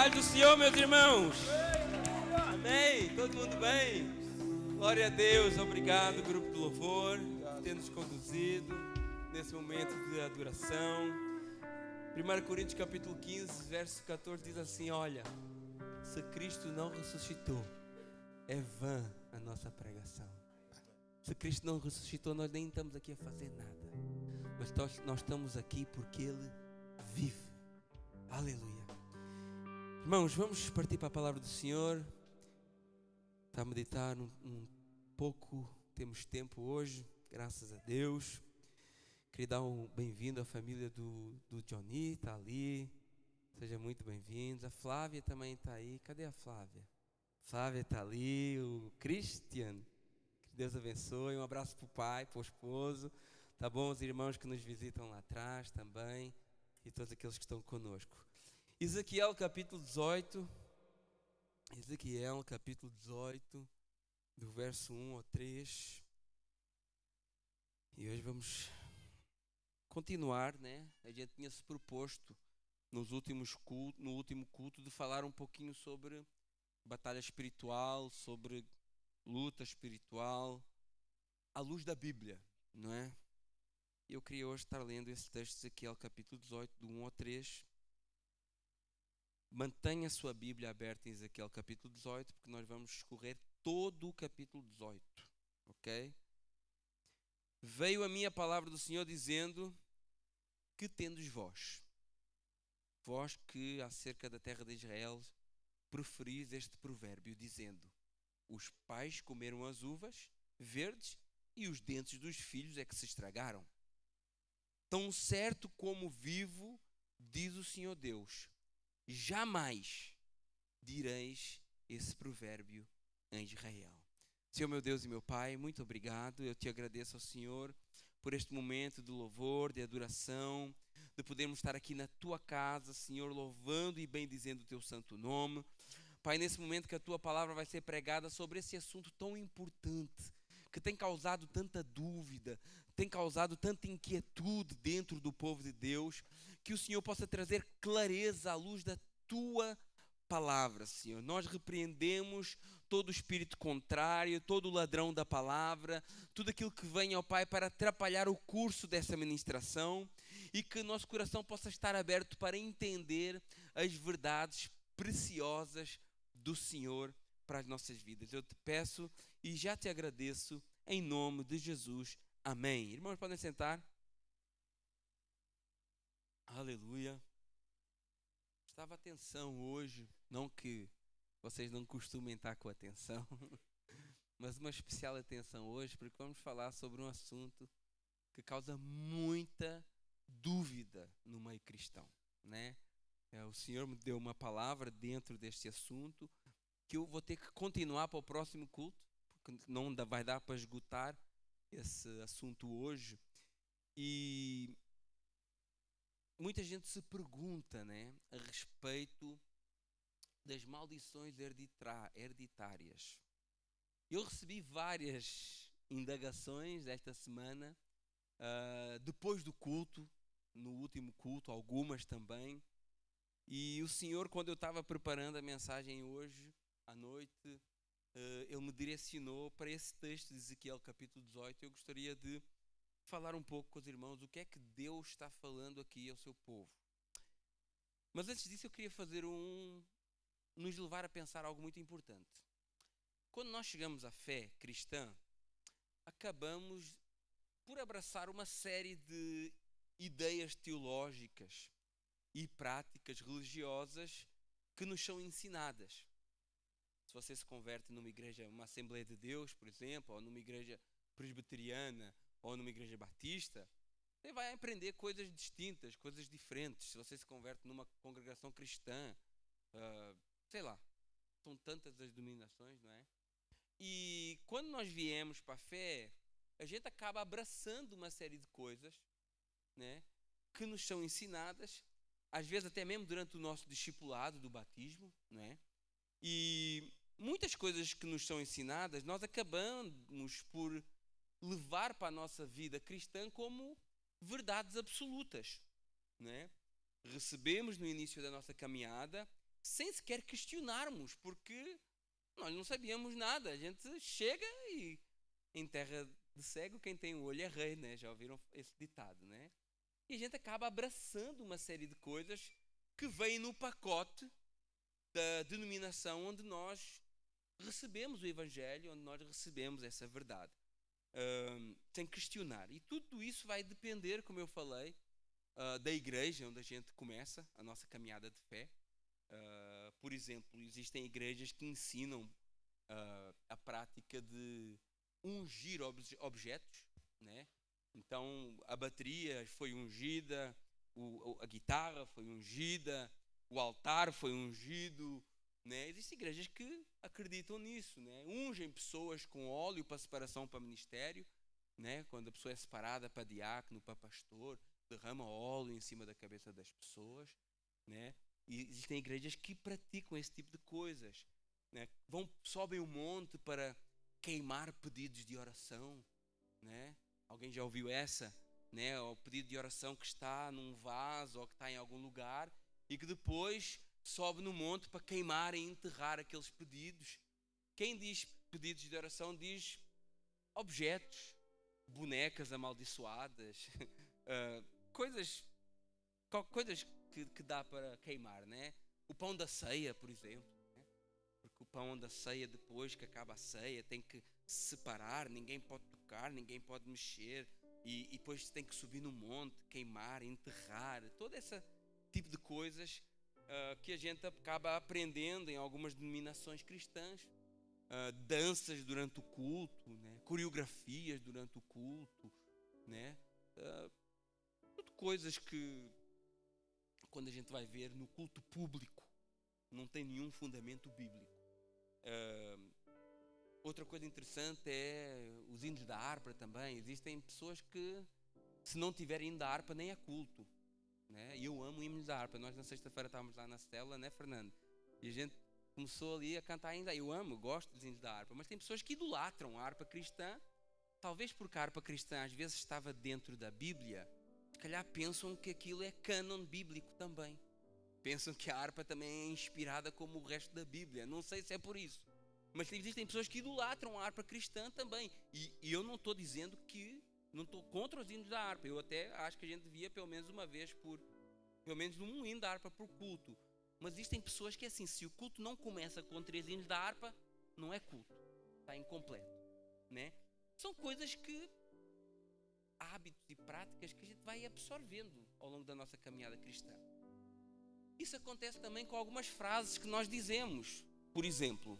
paz do Senhor, meus irmãos. Amém? Todo mundo bem? Glória a Deus. Obrigado, grupo do louvor, por ter nos conduzido nesse momento de adoração. 1 Coríntios capítulo 15, verso 14 diz assim: olha, se Cristo não ressuscitou, é vã a nossa pregação. Se Cristo não ressuscitou, nós nem estamos aqui a fazer nada, mas nós estamos aqui porque Ele vive. Aleluia. Irmãos, vamos partir para a palavra do Senhor. Está a meditar um pouco. Temos tempo hoje, graças a Deus. Queria dar um bem-vindo à família do Johnny, está ali. Seja muito bem-vindos. A Flávia também está aí. Cadê a Flávia? Flávia está ali. O Christian, que Deus abençoe. Um abraço para o pai, para o esposo. Tá bom? Os irmãos que nos visitam lá atrás também. E todos aqueles que estão conosco. Ezequiel capítulo 18. Ezequiel capítulo 18, do verso 1 ao 3. E hoje vamos continuar, né? A gente tinha se proposto no último culto de falar um pouquinho sobre batalha espiritual, sobre luta espiritual, à luz da Bíblia, não é? Eu queria hoje estar lendo esse texto de Ezequiel capítulo 18, do 1 ao 3. Mantenha a sua Bíblia aberta em Ezequiel capítulo 18, porque nós vamos escorrer todo o capítulo 18, ok? Veio a minha palavra do Senhor dizendo: que tendes vós que acerca da terra de Israel proferis este provérbio, dizendo: os pais comeram as uvas verdes e os dentes dos filhos é que se estragaram. Tão certo como vivo, diz o Senhor Deus, jamais direis esse provérbio em Israel. Senhor meu Deus e meu Pai, muito obrigado. Eu te agradeço ao Senhor por este momento de louvor, de adoração, de podermos estar aqui na tua casa, Senhor, louvando e bendizendo o teu santo nome. Pai, nesse momento que a tua palavra vai ser pregada sobre esse assunto tão importante, que tem causado tanta dúvida, tem causado tanta inquietude dentro do povo de Deus, que o Senhor possa trazer clareza à luz da tua palavra, Senhor. Nós repreendemos todo o espírito contrário, todo o ladrão da palavra, tudo aquilo que vem ao Pai para atrapalhar o curso dessa ministração, e que nosso coração possa estar aberto para entender as verdades preciosas do Senhor para as nossas vidas. Eu te peço e já te agradeço em nome de Jesus. Amém. Irmãos, podem sentar. Aleluia. Estava atenção hoje, não que vocês não costumem estar com atenção, mas uma especial atenção hoje, porque vamos falar sobre um assunto que causa muita dúvida no meio cristão, né? O Senhor me deu uma palavra dentro deste assunto que eu vou ter que continuar para o próximo culto, porque não vai dar para esgotar esse assunto hoje. E muita gente se pergunta, né, a respeito das maldições hereditárias. Eu recebi várias indagações esta semana, depois do culto, no último culto, algumas também. E o Senhor, quando eu estava preparando a mensagem hoje, à noite, Ele me direcionou para esse texto de Ezequiel capítulo 18. Eu gostaria de falar um pouco com os irmãos o que é que Deus está falando aqui ao seu povo. Mas antes disso eu queria nos levar a pensar algo muito importante. Quando nós chegamos à fé cristã, acabamos por abraçar uma série de ideias teológicas e práticas religiosas que nos são ensinadas. Se você se converte numa igreja, uma Assembleia de Deus, por exemplo, ou numa igreja presbiteriana, ou numa igreja batista, você vai aprender coisas distintas, coisas diferentes. Se você se converte numa congregação cristã, sei lá, são tantas as denominações, não é? E quando nós viemos para a fé, a gente acaba abraçando uma série de coisas, né, que nos são ensinadas, às vezes até mesmo durante o nosso discipulado do batismo, não é? E muitas coisas que nos são ensinadas, nós acabamos por levar para a nossa vida cristã como verdades absolutas, né? Recebemos no início da nossa caminhada sem sequer questionarmos, porque nós não sabíamos nada. A gente chega e em terra de cego quem tem o olho é rei, né? Já ouviram esse ditado, né? E a gente acaba abraçando uma série de coisas que vêm no pacote da denominação onde nós recebemos o Evangelho, onde nós recebemos essa verdade, sem questionar. E tudo isso vai depender, como eu falei, da igreja onde a gente começa a nossa caminhada de fé. Por exemplo, existem igrejas que ensinam a prática de ungir objetos, né? Então a bateria foi ungida, a guitarra foi ungida, o altar foi ungido, né? Existem igrejas que acreditam nisso, né? Ungem pessoas com óleo para separação para ministério, né? Quando a pessoa é separada para diácono, para pastor, derrama óleo em cima da cabeça das pessoas, né? E existem igrejas que praticam esse tipo de coisas, né? Sobem um monte para queimar pedidos de oração, né? Alguém já ouviu essa, né? O pedido de oração que está num vaso ou que está em algum lugar e que depois sobe no monte para queimar e enterrar aqueles pedidos. Quem diz pedidos de oração diz objetos, bonecas amaldiçoadas, coisas que dá para queimar, né? O pão da ceia, por exemplo, né? Porque o pão da ceia, depois que acaba a ceia, tem que separar, ninguém pode tocar, ninguém pode mexer, e depois tem que subir no monte, queimar, enterrar, todo esse tipo de coisas que a gente acaba aprendendo em algumas denominações cristãs. Danças durante o culto, né? Coreografias durante o culto, né? Tudo coisas que, quando a gente vai ver no culto público, não tem nenhum fundamento bíblico. Outra coisa interessante é os hinos da harpa também. Existem pessoas que, se não tiverem hino da harpa, nem é culto, né? E eu amo hinos da harpa. Nós na sexta-feira estávamos lá na célula, né, Fernando? E a gente começou ali a cantar ainda. Eu gosto dos hinos da harpa, mas tem pessoas que idolatram a harpa cristã, talvez porque a harpa cristã às vezes estava dentro da Bíblia. Se calhar pensam que aquilo é cânon bíblico também. Pensam que a harpa também é inspirada como o resto da Bíblia. Não sei se é por isso. Mas existem pessoas que idolatram a harpa cristã também. E eu não estou dizendo que... Não estou contra os hinos da harpa. Eu até acho que a gente devia pelo menos uma vez pelo menos um hino da harpa por culto. Mas existem pessoas que assim, se o culto não começa com 3 hinos da harpa, não é culto. Está incompleto, né? São coisas que... hábitos e práticas que a gente vai absorvendo ao longo da nossa caminhada cristã. Isso acontece também com algumas frases que nós dizemos. Por exemplo,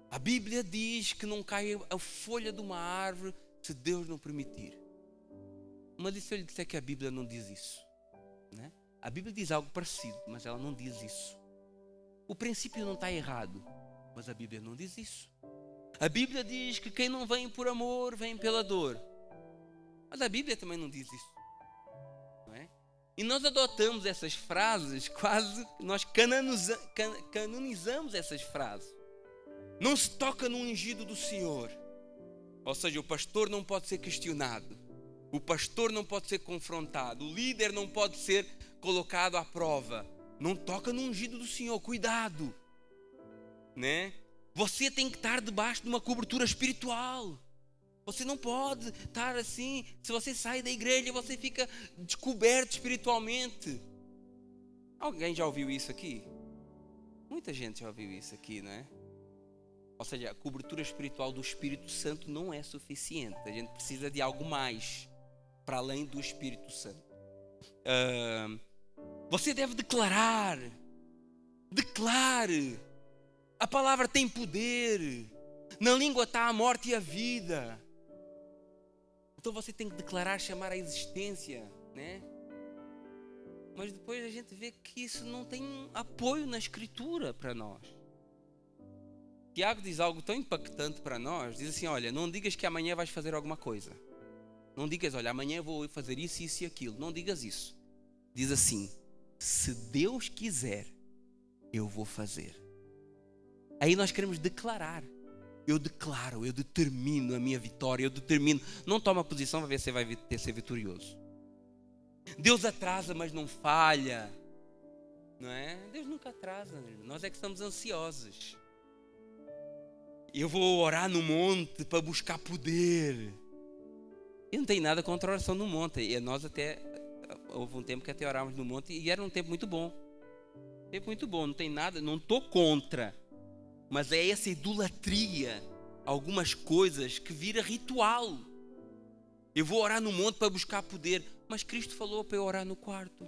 a Bíblia diz que não cai a folha de uma árvore se Deus não permitir. Mas e se eu lhe disser que a Bíblia não diz isso, né? A Bíblia diz algo parecido, mas ela não diz isso. O princípio não está errado, mas a Bíblia não diz isso. A Bíblia diz que quem não vem por amor, vem pela dor. Mas a Bíblia também não diz isso, não é? E nós adotamos essas frases, quase nós canonizamos essas frases. Não se toca no ungido do Senhor. Ou seja, o pastor não pode ser questionado. O pastor não pode ser confrontado. O líder não pode ser colocado à prova. Não toca no ungido do Senhor, cuidado, né? Você tem que estar debaixo de uma cobertura espiritual. Você não pode estar assim. Se você sai da igreja, você fica descoberto espiritualmente. Alguém já ouviu isso aqui? Muita gente já ouviu isso aqui, não é? Ou seja, a cobertura espiritual do Espírito Santo não é suficiente. A gente precisa de algo mais para além do Espírito Santo. Você deve declarar. Declare. A palavra tem poder. Na língua está a morte e a vida. Então você tem que declarar, chamar a existência, né? Mas depois a gente vê que isso não tem apoio na Escritura para nós. Tiago diz algo tão impactante para nós. Diz assim, olha, não digas que amanhã vais fazer alguma coisa. Não digas, olha, amanhã eu vou fazer isso, isso e aquilo. Não digas isso. Diz assim, se Deus quiser, eu vou fazer. Aí nós queremos declarar. Eu declaro, eu determino a minha vitória, eu determino. Não toma posição para ver se vai ser vitorioso. Deus atrasa, mas não falha. não é? Deus nunca atrasa, nós é que estamos ansiosos. Eu vou orar no monte para buscar poder. Eu não tenho nada contra a oração no monte. E nós até, houve um tempo que até orávamos no monte e era um tempo muito bom. Tempo muito bom, não tem nada, não estou contra. Mas é essa idolatria, algumas coisas que vira ritual. Eu vou orar no monte para buscar poder. Mas Cristo falou para eu orar no quarto.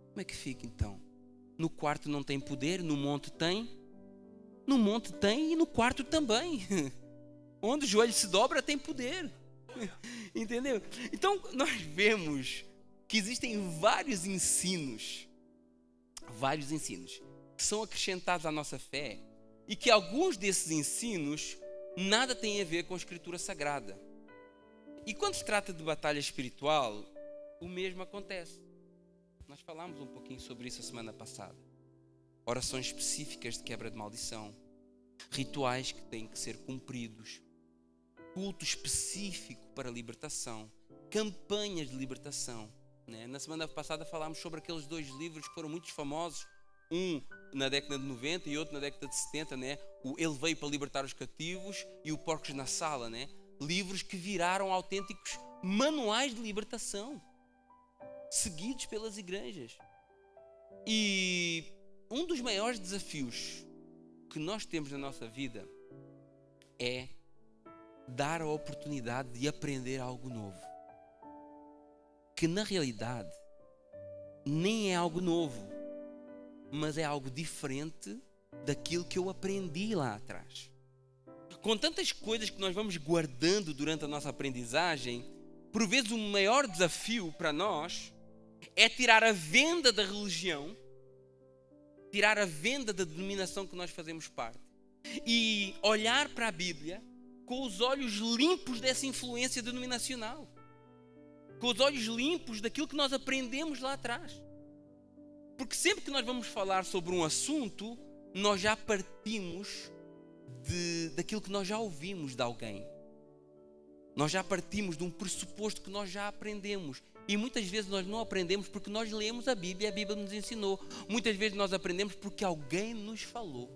Como é que fica então? No quarto não tem poder, no monte tem. No monte tem e no quarto também. Onde o joelho se dobra tem poder. Entendeu? Então nós vemos que existem vários ensinos que são acrescentados à nossa fé e que alguns desses ensinos nada têm a ver com a Escritura Sagrada. E quando se trata de batalha espiritual, o mesmo acontece. Nós falámos um pouquinho sobre isso a semana passada. Orações específicas de quebra de maldição, rituais que têm que ser cumpridos, culto específico para libertação, campanhas de libertação, né? Na semana passada falámos sobre aqueles 2 livros que foram muito famosos, um na década de 90 e outro na década de 70, né? O Ele Veio para Libertar os Cativos e o Porcos na Sala, né? Livros que viraram autênticos manuais de libertação, seguidos pelas igrejas. E um dos maiores desafios que nós temos na nossa vida é dar a oportunidade de aprender algo novo. Que na realidade nem é algo novo, mas é algo diferente daquilo que eu aprendi lá atrás. Com tantas coisas que nós vamos guardando durante a nossa aprendizagem, por vezes o maior desafio para nós é tirar a venda da religião, tirar a venda da denominação que nós fazemos parte e olhar para a Bíblia com os olhos limpos dessa influência denominacional, com os olhos limpos daquilo que nós aprendemos lá atrás. Porque sempre que nós vamos falar sobre um assunto, nós já partimos daquilo que nós já ouvimos de alguém. Nós já partimos de um pressuposto que nós já aprendemos. E muitas vezes nós não aprendemos porque nós lemos a Bíblia e a Bíblia nos ensinou. Muitas vezes nós aprendemos porque alguém nos falou.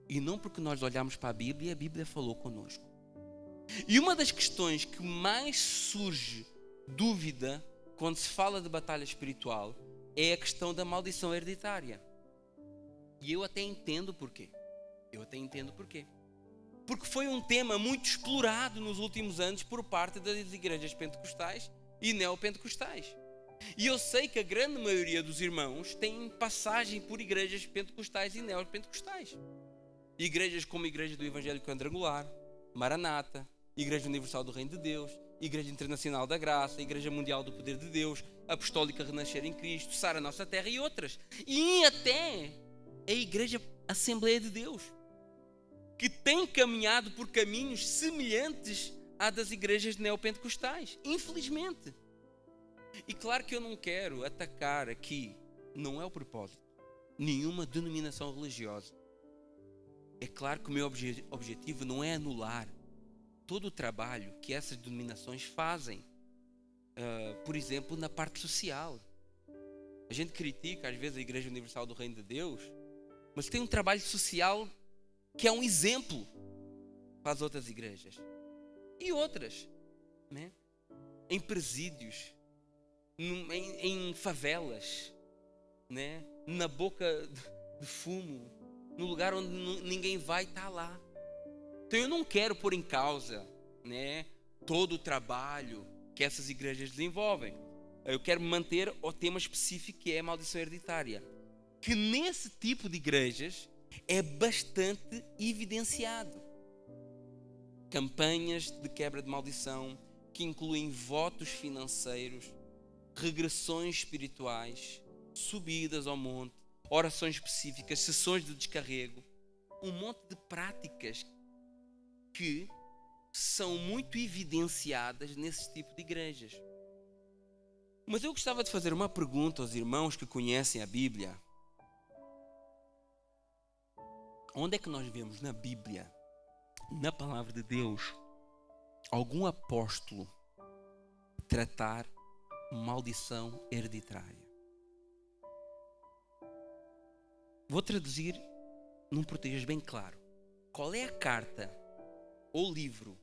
E não porque nós olhamos para a Bíblia e a Bíblia falou conosco. E uma das questões que mais surge dúvida quando se fala de batalha espiritual é a questão da maldição hereditária. E eu até entendo porquê. Porque foi um tema muito explorado nos últimos anos por parte das igrejas pentecostais e neopentecostais. E eu sei que a grande maioria dos irmãos tem passagem por igrejas pentecostais e neopentecostais. Igrejas como a Igreja do Evangelho Quadrangular, Maranata, Igreja Universal do Reino de Deus, Igreja Internacional da Graça, Igreja Mundial do Poder de Deus, Apostólica Renascer em Cristo, Sara Nossa Terra e outras. E até a Igreja Assembleia de Deus, que tem caminhado por caminhos semelhantes à das igrejas neopentecostais, infelizmente. E claro que eu não quero atacar aqui, não é o propósito, nenhuma denominação religiosa. É claro que o meu objetivo não é anular todo o trabalho que essas denominações fazem, por exemplo, na parte social. A gente critica às vezes a Igreja Universal do Reino de Deus, mas tem um trabalho social que é um exemplo para as outras igrejas. E outras, né? Em presídios, em favelas, né? Na boca de fumo, no lugar onde ninguém vai, está lá. Então eu não quero pôr em causa, né, todo o trabalho que essas igrejas desenvolvem. Eu quero manter o tema específico, que é a maldição hereditária, que nesse tipo de igrejas é bastante evidenciado. Campanhas de quebra de maldição que incluem votos financeiros, regressões espirituais, subidas ao monte, orações específicas, sessões de descarrego, um monte de práticas que são muito evidenciadas nesse tipo de igrejas. Mas eu gostava de fazer uma pergunta aos irmãos que conhecem a Bíblia. Onde é que nós vemos na Bíblia, na palavra de Deus, algum apóstolo tratar maldição hereditária? Vou traduzir num português bem claro. Qual é a carta ou livro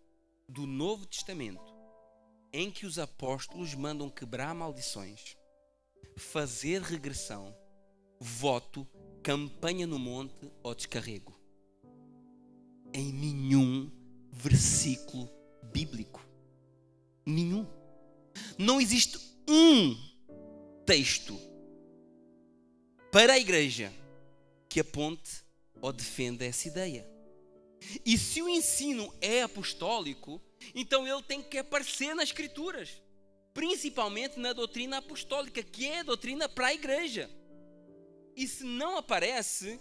do Novo Testamento em que os apóstolos mandam quebrar maldições, fazer regressão, voto, campanha no monte ou descarrego? Em nenhum versículo bíblico. Nenhum. Não existe um texto para a igreja que aponte ou defenda essa ideia. E se o ensino é apostólico, então ele tem que aparecer nas Escrituras, principalmente na doutrina apostólica, que é a doutrina para a igreja. E se não aparece,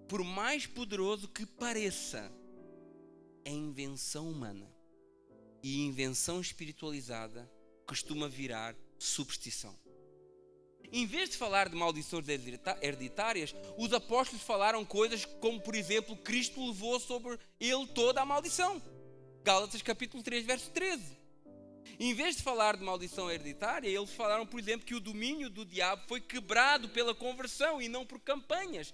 por mais poderoso que pareça, é invenção humana. E invenção espiritualizada costuma virar superstição. Em vez de falar de maldições hereditárias, os apóstolos falaram coisas como, por exemplo, Cristo levou sobre ele toda a maldição. Gálatas capítulo 3, verso 13. Em vez de falar de maldição hereditária, eles falaram, por exemplo, que o domínio do diabo foi quebrado pela conversão e não por campanhas.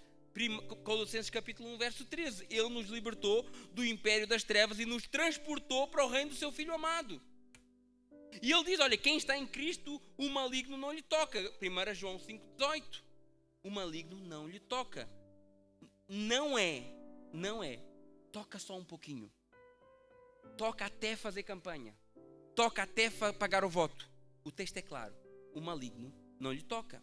Colossenses capítulo 1, verso 13. Ele nos libertou do império das trevas e nos transportou para o reino do seu Filho amado. E ele diz, olha, quem está em Cristo, o maligno não lhe toca. 1 João 5,18. O maligno não lhe toca. Não é. Toca só um pouquinho. Toca até fazer campanha. Toca até pagar o voto. O texto é claro. O maligno não lhe toca.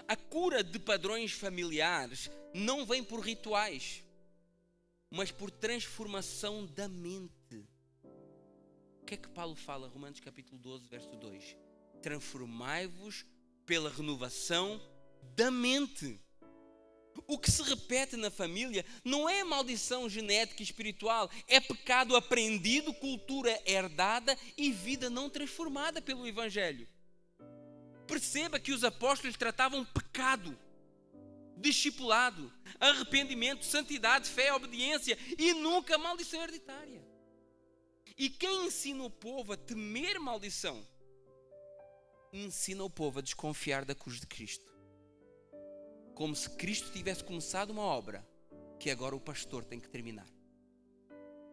A cura de padrões familiares não vem por rituais, mas por transformação da mente. O que é que Paulo fala? Romanos capítulo 12, verso 2. Transformai-vos pela renovação da mente. O que se repete na família não é maldição genética e espiritual, é pecado aprendido, cultura herdada e vida não transformada pelo Evangelho. Perceba que os apóstolos tratavam pecado, discipulado, arrependimento, santidade, fé, obediência e nunca maldição hereditária. E quem ensina o povo a temer maldição, ensina o povo a desconfiar da cruz de Cristo. Como se Cristo tivesse começado uma obra que agora o pastor tem que terminar.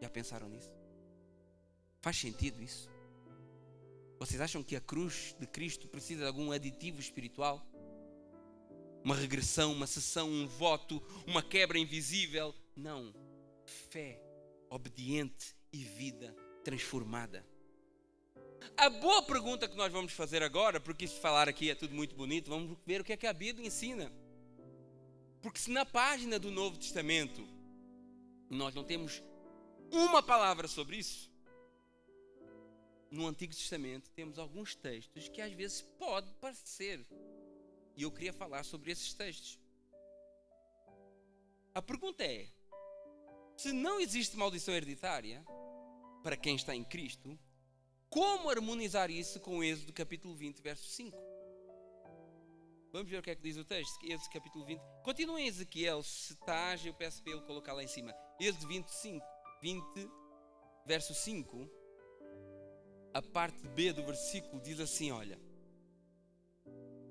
Já pensaram nisso? Faz sentido isso? Vocês acham que a cruz de Cristo precisa de algum aditivo espiritual? Uma regressão, uma cessão, um voto, uma quebra invisível? Não. Fé, obediente e vida transformada. A boa pergunta que nós vamos fazer agora, porque isso falar aqui é tudo muito bonito, vamos ver o que é que a Bíblia ensina. Porque se na página do Novo Testamento nós não temos uma palavra sobre isso, no Antigo Testamento temos alguns textos que às vezes pode parecer. E eu queria falar sobre esses textos. A pergunta é, se não existe maldição hereditária para quem está em Cristo, como harmonizar isso com o Êxodo capítulo 20, verso 5? Vamos ver o que é que diz o texto. Êxodo capítulo 20. Continua em Ezequiel, se estás, eu peço para ele colocar lá em cima. Êxodo 20, verso 5. A parte B do versículo diz assim, olha.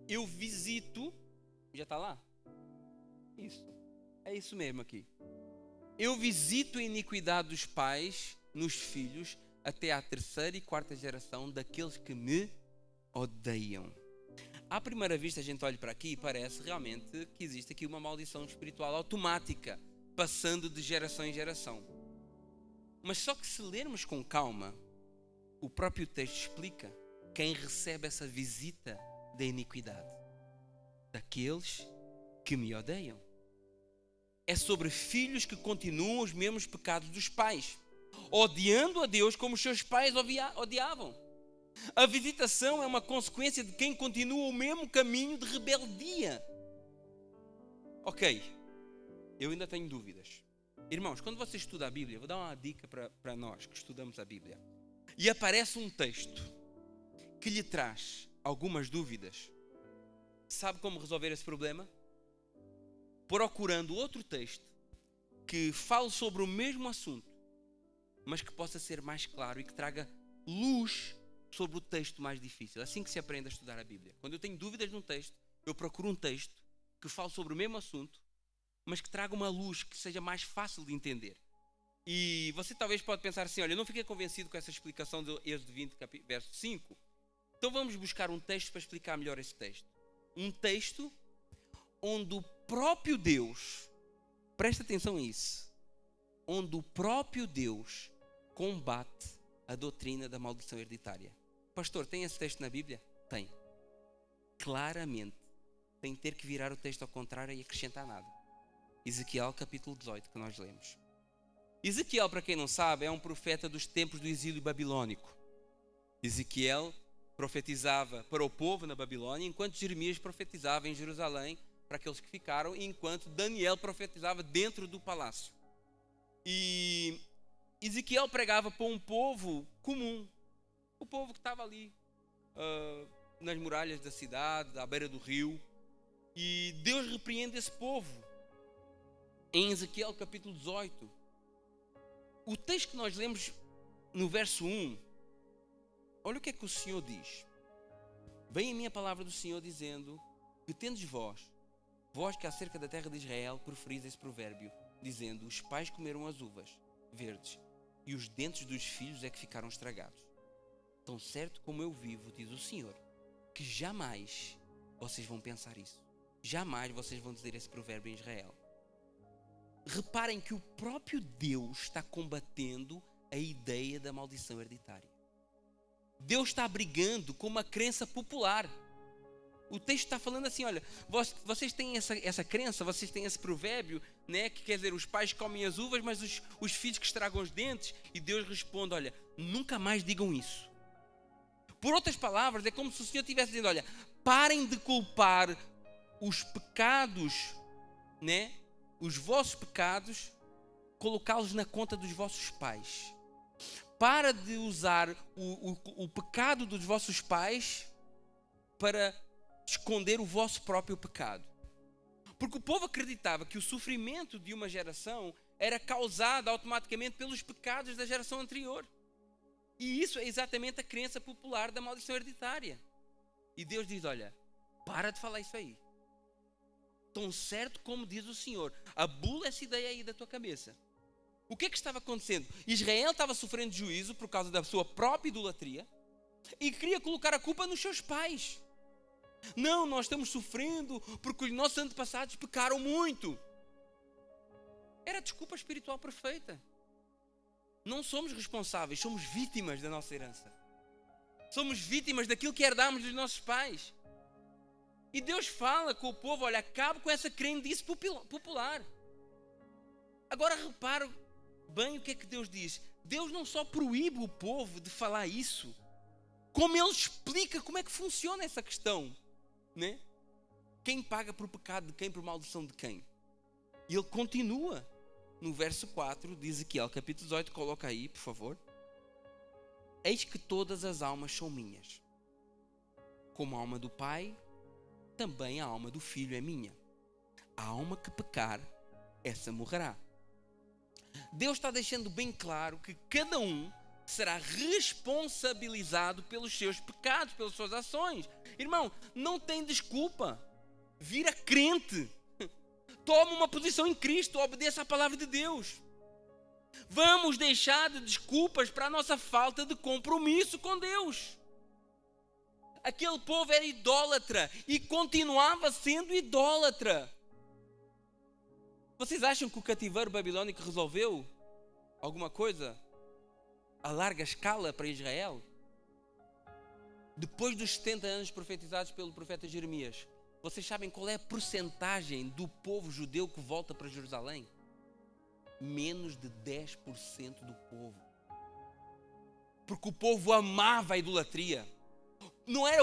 Eu visito... Já está lá? Isso. É isso mesmo aqui. Eu visito a iniquidade dos pais nos filhos até à 3ª e 4ª geração daqueles que me odeiam. À primeira vista a gente olha para aqui e parece realmente que existe aqui uma maldição espiritual automática, passando de geração em geração. Mas só que se lermos com calma, o próprio texto explica quem recebe essa visita da iniquidade. Daqueles que me odeiam. É sobre filhos que continuam os mesmos pecados dos pais, odiando a Deus como os seus pais odiavam. A visitação é uma consequência de quem continua o mesmo caminho de rebeldia. Ok, eu ainda tenho dúvidas. Irmãos, quando você estuda a Bíblia, vou dar uma dica para nós que estudamos a Bíblia. E aparece um texto que lhe traz algumas dúvidas. Sabe como resolver esse problema? Procurando outro texto que fale sobre o mesmo assunto, mas que possa ser mais claro e que traga luz sobre o texto mais difícil. Assim que se aprende a estudar a Bíblia. Quando eu tenho dúvidas num texto, eu procuro um texto que fale sobre o mesmo assunto, mas que traga uma luz que seja mais fácil de entender. E você talvez pode pensar assim, olha, eu não fiquei convencido com essa explicação de Êxodo 20, verso 5. Então vamos buscar um texto para explicar melhor esse texto. Um texto onde o próprio Deus, presta atenção a isso, onde o próprio Deus combate a doutrina da maldição hereditária. Pastor, tem esse texto na Bíblia? Tem. Claramente. Sem ter que virar o texto ao contrário e acrescentar nada. Ezequiel capítulo 18 que nós lemos. Ezequiel, para quem não sabe, é um profeta dos tempos do exílio babilônico. Ezequiel profetizava para o povo na Babilônia, enquanto Jeremias profetizava em Jerusalém para aqueles que ficaram, enquanto Daniel profetizava dentro do palácio. E Ezequiel pregava para um povo comum, o povo que estava ali nas muralhas da cidade, à beira do rio, e Deus repreende esse povo em Ezequiel capítulo 18. O texto que nós lemos no verso 1, olha o que é que o Senhor diz. Vem a minha palavra do Senhor dizendo que tendes vós que acerca da terra de Israel preferis esse provérbio, dizendo, os pais comeram as uvas verdes e os dentes dos filhos é que ficaram estragados. Tão certo como eu vivo, diz o Senhor, que jamais vocês vão pensar isso. Jamais vocês vão dizer esse provérbio em Israel. Reparem que o próprio Deus está combatendo a ideia da maldição hereditária. Deus está brigando com uma crença popular. O texto está falando assim, olha, vocês têm essa crença, vocês têm esse provérbio, né, que quer dizer, os pais comem as uvas, mas os filhos que estragam os dentes. E Deus responde, olha, nunca mais digam isso. Por outras palavras, é como se o Senhor estivesse dizendo, olha, parem de culpar os pecados, né, os vossos pecados, colocá-los na conta dos vossos pais. Para de usar o pecado dos vossos pais para esconder o vosso próprio pecado. Porque o povo acreditava que o sofrimento de uma geração era causado automaticamente pelos pecados da geração anterior. E isso é exatamente a crença popular da maldição hereditária. E Deus diz, olha, para de falar isso aí. Tão certo como diz o Senhor, abula essa ideia aí da tua cabeça. O que é que estava acontecendo? Israel estava sofrendo juízo por causa da sua própria idolatria e queria colocar a culpa nos seus pais. Não, nós estamos sofrendo porque os nossos antepassados pecaram muito. Era a desculpa espiritual perfeita. Não somos responsáveis, somos vítimas da nossa herança. Somos vítimas daquilo que herdamos dos nossos pais. E Deus fala com o povo, olha, acaba com essa crendice popular. Agora repara bem o que é que Deus diz. Deus não só proíbe o povo de falar isso, como Ele explica como é que funciona essa questão, né? Quem paga por pecado de quem, por maldição de quem? E Ele continua no verso 4 de Ezequiel capítulo 18, coloca aí, por favor. Eis que todas as almas são minhas, como a alma do Pai, também a alma do Filho é minha. A alma que pecar, essa morrerá. Deus está deixando bem claro que cada um será responsabilizado pelos seus pecados, pelas suas ações. Irmão, não tem desculpa. Vira crente. Toma uma posição em Cristo, obedeça à palavra de Deus. Vamos deixar de desculpas para a nossa falta de compromisso com Deus. Aquele povo era idólatra e continuava sendo idólatra. Vocês acham que o cativeiro babilônico resolveu alguma coisa a larga escala para Israel? Depois dos 70 anos profetizados pelo profeta Jeremias, vocês sabem qual é a porcentagem do povo judeu que volta para Jerusalém? Menos de 10% do povo. Porque o povo amava a idolatria.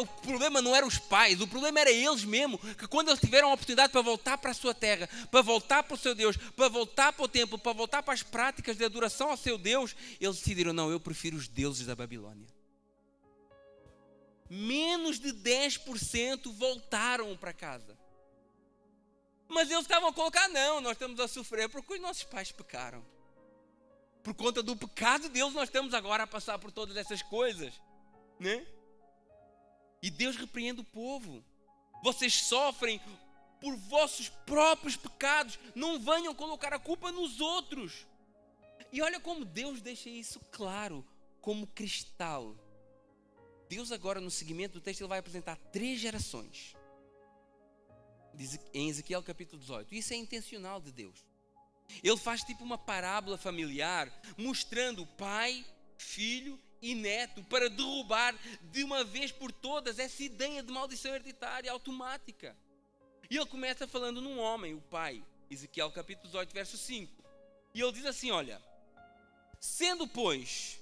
O problema não era os pais, o problema era eles mesmo, que quando eles tiveram a oportunidade para voltar para a sua terra, para voltar para o seu Deus, para voltar para o templo, para voltar para as práticas de adoração ao seu Deus, eles decidiram, não, eu prefiro os deuses da Babilônia. Menos de 10% voltaram para casa. Mas eles estavam a colocar, não, nós estamos a sofrer porque os nossos pais pecaram. Por conta do pecado deles, nós estamos agora a passar por todas essas coisas, né? E Deus repreende o povo. Vocês sofrem por vossos próprios pecados. Não venham colocar a culpa nos outros. E olha como Deus deixa isso claro, como cristal. Deus agora, no seguimento do texto, ele vai apresentar 3 gerações. Diz em Ezequiel capítulo 18. Isso é intencional de Deus. Ele faz tipo uma parábola familiar, mostrando pai, filho e neto, para derrubar de uma vez por todas essa ideia de maldição hereditária automática. E ele começa falando num homem, o pai, Ezequiel capítulo 18, verso 5. E ele diz assim, olha: sendo, pois,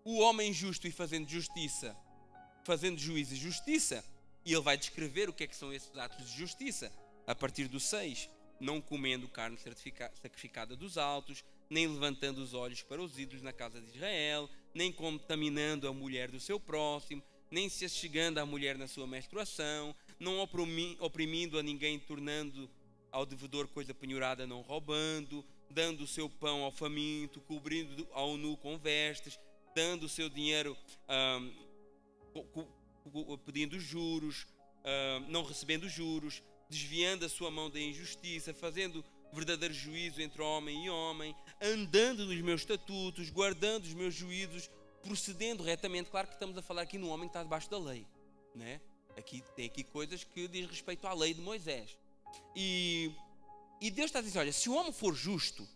o homem justo e fazendo justiça, fazendo juízo e justiça, e ele vai descrever o que é que são esses atos de justiça, a partir do 6, não comendo carne sacrificada dos altos, nem levantando os olhos para os ídolos na casa de Israel, nem contaminando a mulher do seu próximo, nem se chegando à mulher na sua menstruação, não oprimindo a ninguém, tornando ao devedor coisa penhorada, não roubando, dando o seu pão ao faminto, cobrindo ao nu com vestes, dando o seu dinheiro, pedindo juros, não recebendo juros, desviando a sua mão da injustiça, fazendo verdadeiro juízo entre homem e homem, andando nos meus estatutos, guardando os meus juízos, procedendo retamente. Claro que estamos a falar aqui no homem que está debaixo da lei, né? Tem aqui coisas que diz respeito à lei de Moisés. E Deus está a dizer, olha, se o homem for justo,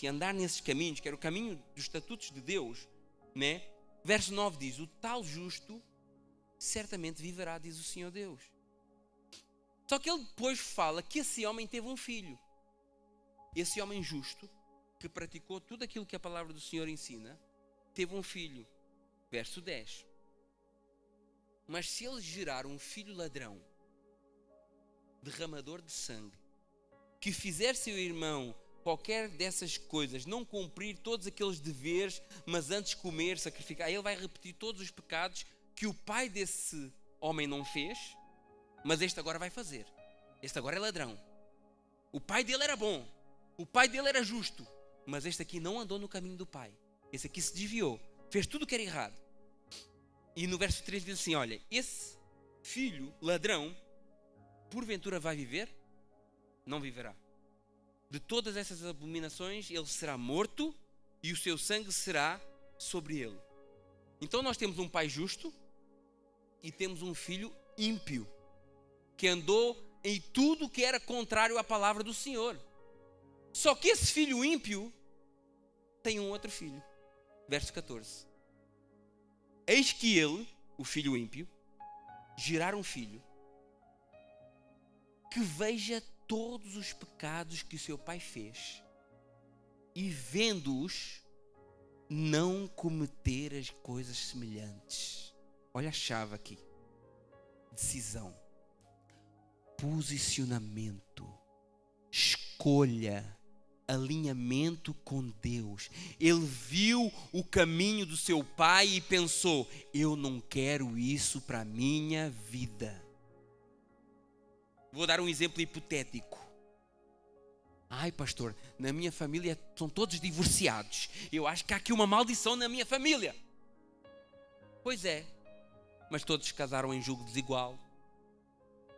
e andar nesses caminhos, que era o caminho dos estatutos de Deus, né? Verso 9 diz, o tal justo certamente viverá, diz o Senhor Deus. Só que ele depois fala que esse homem teve um filho. Esse homem justo, que praticou tudo aquilo que a palavra do Senhor ensina, teve um filho. Verso 10. Mas se ele gerar um filho ladrão, derramador de sangue, que fizer seu irmão qualquer dessas coisas, não cumprir todos aqueles deveres, mas antes comer, sacrificar, aí ele vai repetir todos os pecados que o pai desse homem não fez, mas este agora vai fazer. Este agora é ladrão. O pai dele era bom, o pai dele era justo, mas este aqui não andou no caminho do pai. Esse aqui se desviou, fez tudo o que era errado. E no verso 3 diz assim, olha, esse filho ladrão, porventura vai viver? Não viverá. De todas essas abominações ele será morto e o seu sangue será sobre ele. Então nós temos um pai justo e temos um filho ímpio, que andou em tudo que era contrário à palavra do Senhor. Só que esse filho ímpio tem um outro filho. Verso 14. Eis que ele, o filho ímpio, gerar um filho que veja todos os pecados que o seu pai fez e vendo-os não cometer as coisas semelhantes. Olha a chave aqui. Decisão, posicionamento, escolha, alinhamento com Deus. Ele viu o caminho do seu pai e pensou, eu não quero isso para a minha vida. Vou dar um exemplo hipotético. Ai, pastor, na minha família são todos divorciados. Eu acho que há aqui uma maldição na minha família. Pois é, mas todos se casaram em julgo desigual.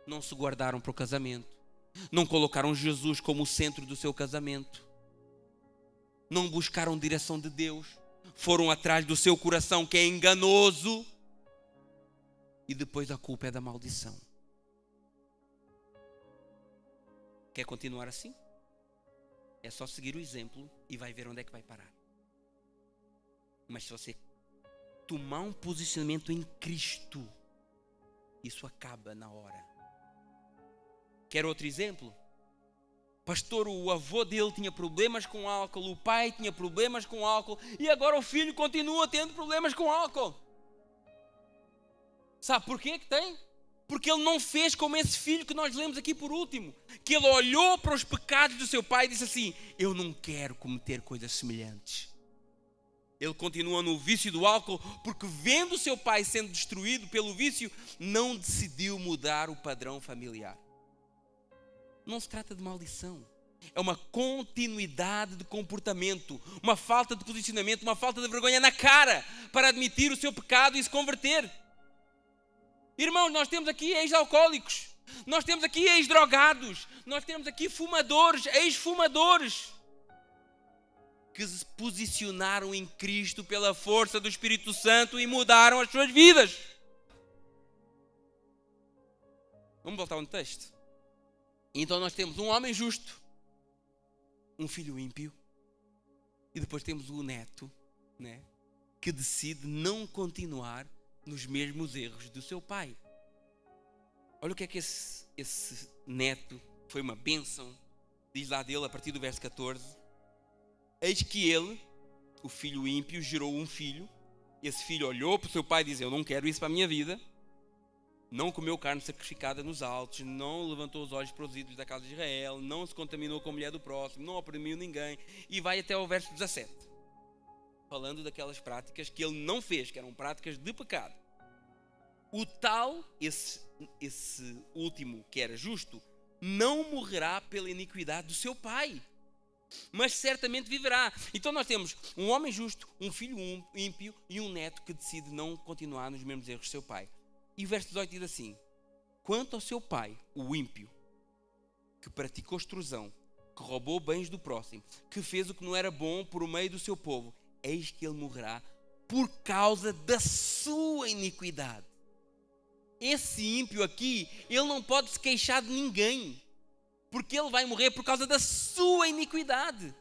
Não se guardaram para o casamento. Não colocaram Jesus como o centro do seu casamento. Não buscaram direção de Deus. Foram atrás do seu coração, que é enganoso. E depois a culpa é da maldição. Quer continuar assim? É só seguir o exemplo e vai ver onde é que vai parar. Mas se você tomar um posicionamento em Cristo, isso acaba na hora. Quer outro exemplo? Pastor, o avô dele tinha problemas com álcool, o pai tinha problemas com álcool e agora o filho continua tendo problemas com álcool. Sabe porquê que tem? Porque ele não fez como esse filho que nós lemos aqui por último. Que ele olhou para os pecados do seu pai e disse assim, eu não quero cometer coisas semelhantes. Ele continua no vício do álcool porque vendo o seu pai sendo destruído pelo vício, não decidiu mudar o padrão familiar. Não se trata de maldição. É uma continuidade de comportamento, uma falta de posicionamento, uma falta de vergonha na cara para admitir o seu pecado e se converter. Irmãos, nós temos aqui ex-alcoólicos. Nós temos aqui ex-drogados. Nós temos aqui fumadores, ex-fumadores, que se posicionaram em Cristo pela força do Espírito Santo e mudaram as suas vidas. Vamos voltar ao texto. Então nós temos um homem justo, um filho ímpio, e depois temos o neto, né, que decide não continuar nos mesmos erros do seu pai. Olha o que é que esse neto foi uma bênção. Diz lá dele a partir do verso 14. Eis que ele, o filho ímpio, gerou um filho. Esse filho olhou para o seu pai e disse: eu não quero isso para a minha vida. Não comeu carne sacrificada nos altos, não levantou os olhos para os ídolos da casa de Israel, não se contaminou com a mulher do próximo, não oprimiu ninguém. E vai até ao verso 17, falando daquelas práticas que ele não fez, que eram práticas de pecado. O tal, esse último que era justo, não morrerá pela iniquidade do seu pai, mas certamente viverá. Então nós temos um homem justo, um filho ímpio e um neto que decide não continuar nos mesmos erros do seu pai. E o verso 18 diz assim: quanto ao seu pai, o ímpio, que praticou extrusão, que roubou bens do próximo, que fez o que não era bom por meio do seu povo, eis que ele morrerá por causa da sua iniquidade. Esse ímpio aqui, ele não pode se queixar de ninguém, porque ele vai morrer por causa da sua iniquidade.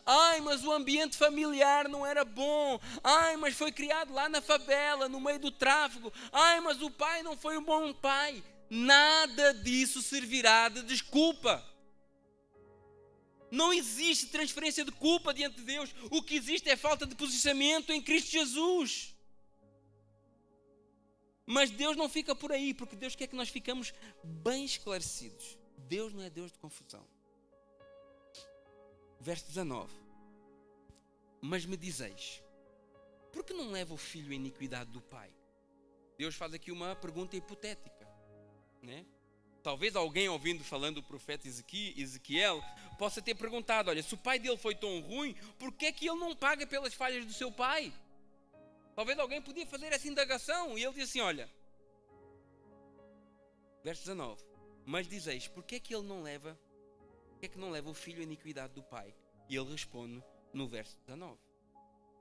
Ai, mas o ambiente familiar não era bom. Ai, mas foi criado lá na favela, no meio do tráfico. Ai, mas o pai não foi um bom pai. Nada disso servirá de desculpa. Não existe transferência de culpa diante de Deus. O que existe é falta de posicionamento em Cristo Jesus. Mas Deus não fica por aí, porque Deus quer que nós ficamos bem esclarecidos. Deus não é Deus de confusão. Verso 19. Mas me dizeis, por que não leva o filho a iniquidade do pai? Deus faz aqui uma pergunta hipotética, né? Talvez alguém ouvindo falando do profeta Ezequiel possa ter perguntado: olha, se o pai dele foi tão ruim, por que é que ele não paga pelas falhas do seu pai? Talvez alguém podia fazer essa indagação. E ele diz assim, olha, verso 19, mas dizeis, por que é que ele não leva, por que é que não leva o filho à iniquidade do pai? E ele responde no verso 19,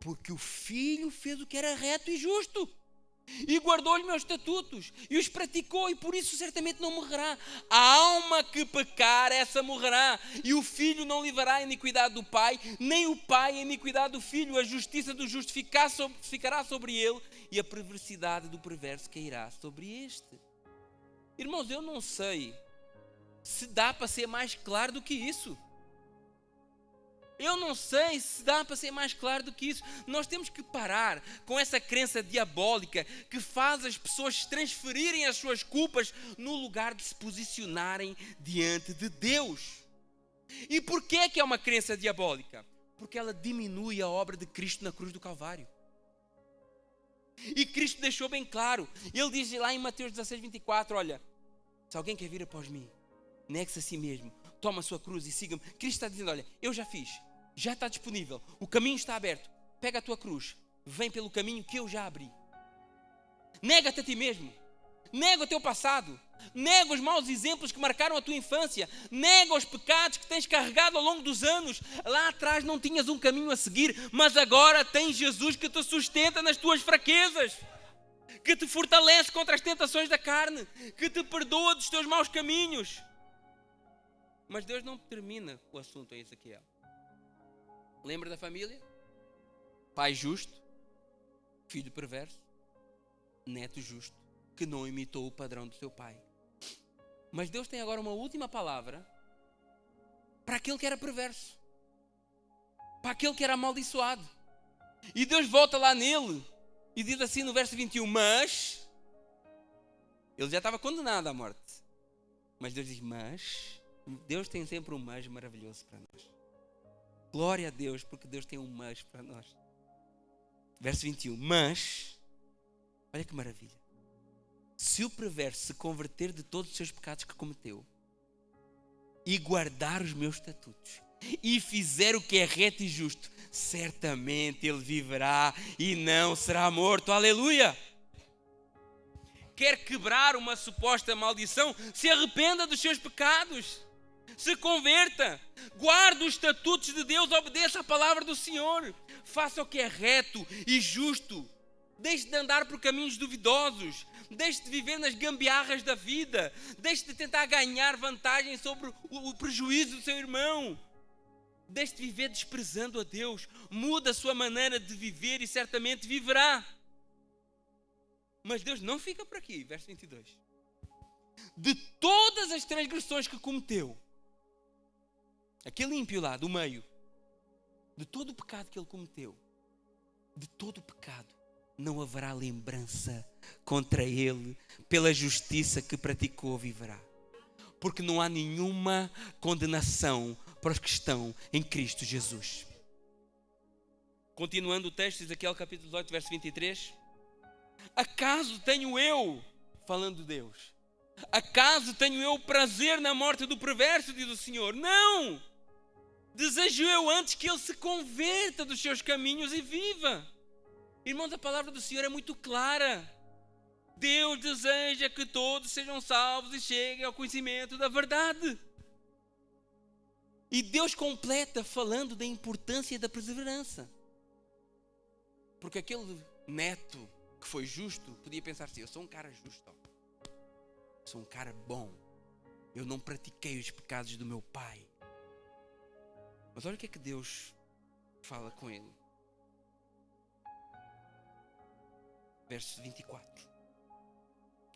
porque o filho fez o que era reto e justo, e guardou-lhe meus estatutos, e os praticou, e por isso certamente não morrerá. A alma que pecar, essa morrerá, e o filho não livrará a iniquidade do pai, nem o pai a iniquidade do filho. A justiça do justo ficará sobre ele, e a perversidade do perverso cairá sobre este. Irmãos, eu não sei se dá para ser mais claro do que isso. Eu não sei se dá para ser mais claro do que isso. Nós temos que parar com essa crença diabólica que faz as pessoas transferirem as suas culpas no lugar de se posicionarem diante de Deus. E porquê é que é uma crença diabólica? Porque ela diminui a obra de Cristo na cruz do Calvário. E Cristo deixou bem claro. Ele diz lá em Mateus 16, 24, olha, se alguém quer vir após mim, negue-se a si mesmo, toma a sua cruz e siga-me. Cristo está dizendo, olha, eu já fiz. Já está disponível, o caminho está aberto, pega a tua cruz, vem pelo caminho que eu já abri. Nega-te a ti mesmo, nega o teu passado, nega os maus exemplos que marcaram a tua infância, nega os pecados que tens carregado ao longo dos anos. Lá atrás não tinhas um caminho a seguir, mas agora tens Jesus que te sustenta nas tuas fraquezas, que te fortalece contra as tentações da carne, que te perdoa dos teus maus caminhos. Mas Deus não termina o assunto em Ezequiel. Lembra da família? Pai justo, filho perverso, neto justo, que não imitou o padrão do seu pai. Mas Deus tem agora uma última palavra para aquele que era perverso, para aquele que era amaldiçoado. E Deus volta lá nele e diz assim no verso 21, mas ele já estava condenado à morte. Mas Deus diz, mas Deus tem sempre um mas maravilhoso para nós. Glória a Deus, porque Deus tem um mas para nós. Verso 21. Mas, olha que maravilha. Se o perverso se converter de todos os seus pecados que cometeu e guardar os meus estatutos e fizer o que é reto e justo, certamente ele viverá e não será morto. Aleluia! quer quebrar uma suposta maldição, se arrependa dos seus pecados. Se converta, guarde os estatutos de Deus, obedeça a palavra do Senhor, faça o que é reto e justo, deixe de andar por caminhos duvidosos, deixe de viver nas gambiarras da vida, deixe de tentar ganhar vantagem sobre o prejuízo do seu irmão, deixe de viver desprezando a Deus, muda a sua maneira de viver e certamente viverá. Mas Deus não fica por aqui, verso 22. De todas as transgressões que cometeu, aquele ímpio lá do meio, de todo o pecado que ele cometeu, de todo o pecado, não haverá lembrança contra ele, pela justiça que praticou viverá. Porque não há nenhuma condenação para os que estão em Cristo Jesus. Continuando o texto, Ezequiel capítulo 18, verso 23. Acaso tenho eu, falando de Deus, acaso tenho eu prazer na morte do perverso, diz o Senhor? Não! Desejo eu antes que ele se converta dos seus caminhos e viva. Irmãos, a palavra do Senhor é muito clara. Deus deseja que todos sejam salvos e cheguem ao conhecimento da verdade. E Deus completa falando da importância da perseverança. Porque aquele neto que foi justo podia pensar assim: eu sou um cara justo, sou um cara bom, eu não pratiquei os pecados do meu pai. Mas olha o que é que Deus fala com ele. Verso 24.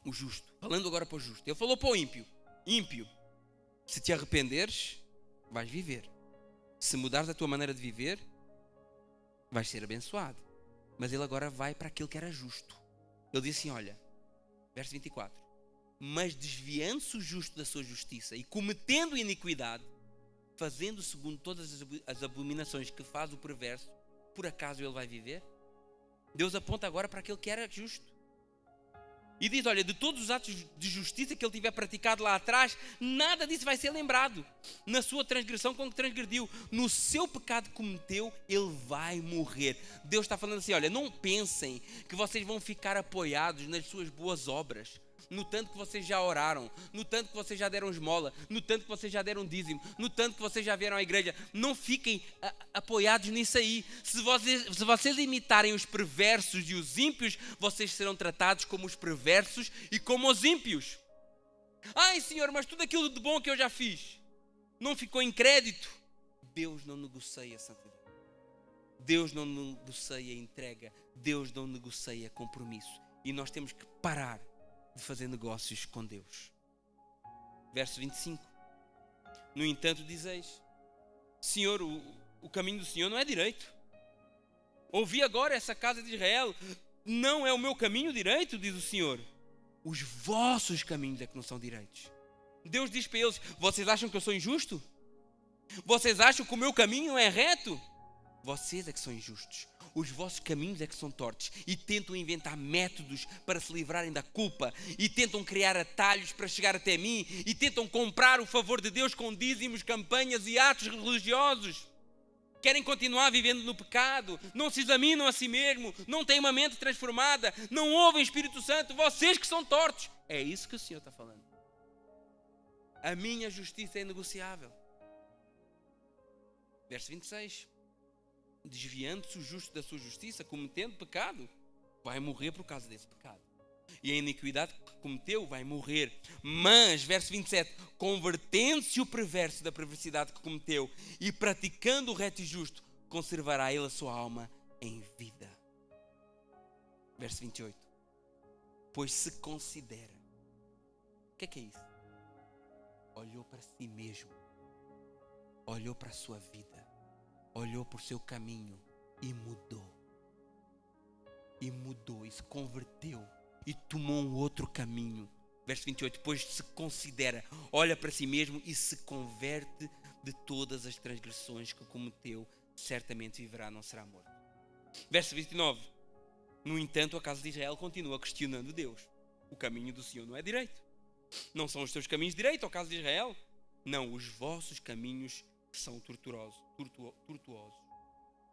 O justo, falando agora para o justo. Ele falou para o ímpio: ímpio, se te arrependeres, vais viver. Se mudares a tua maneira de viver, vais ser abençoado. Mas ele agora vai para aquilo que era justo. Ele diz assim, olha, verso 24. Mas desviando-se o justo da sua justiça e cometendo iniquidade, fazendo segundo todas as abominações que faz o perverso, por acaso ele vai viver? Deus aponta agora para aquele que era justo. E diz, olha, de todos os atos de justiça que ele tiver praticado lá atrás, nada disso vai ser lembrado. Na sua transgressão com que transgrediu, no seu pecado que cometeu, ele vai morrer. Deus está falando assim, olha, não pensem que vocês vão ficar apoiados nas suas boas obras, no tanto que vocês já oraram, no tanto que vocês já deram esmola, no tanto que vocês já deram dízimo, no tanto que vocês já vieram à igreja. Não fiquem apoiados nisso aí. Se vocês imitarem os perversos e os ímpios, vocês serão tratados como os perversos e como os ímpios. Ai, Senhor, mas tudo aquilo de bom que eu já fiz não ficou em crédito. Deus não negocia a santidade. Deus não negocia a entrega. Deus não negocia compromisso. E nós temos que parar de fazer negócios com Deus. Verso 25. No entanto dizeis, Senhor, o caminho do Senhor não é direito. Ouvi agora essa casa de Israel, não é o meu caminho direito, diz o Senhor. Os vossos caminhos é que não são direitos. Deus diz para eles, vocês acham que eu sou injusto? Vocês acham que o meu caminho é reto? Vocês é que são injustos. Os vossos caminhos é que são tortos e tentam inventar métodos para se livrarem da culpa e tentam criar atalhos para chegar até mim e tentam comprar o favor de Deus com dízimos, campanhas e atos religiosos. Querem continuar vivendo no pecado, não se examinam a si mesmo, não têm uma mente transformada, não ouvem o Espírito Santo, vocês que são tortos. É isso que o Senhor está falando. A minha justiça é inegociável. Verso 26. Desviando-se o justo da sua justiça, cometendo pecado, vai morrer por causa desse pecado. E a iniquidade que cometeu vai morrer. Mas, verso 27, convertendo-se o perverso da perversidade que cometeu e praticando o reto e justo, conservará ele a sua alma em vida. Verso 28. Pois se considera. O que é isso? Olhou para si mesmo. Olhou para a sua vida. Olhou por seu caminho e mudou. E mudou, e se converteu. E tomou um outro caminho. Verso 28, pois se considera, olha para si mesmo e se converte de todas as transgressões que cometeu, certamente viverá, não será morto. Verso 29, no entanto a casa de Israel continua questionando Deus. O caminho do Senhor não é direito. Não são os teus caminhos direitos, ó casa de Israel? Não, os vossos caminhos são tortuosos.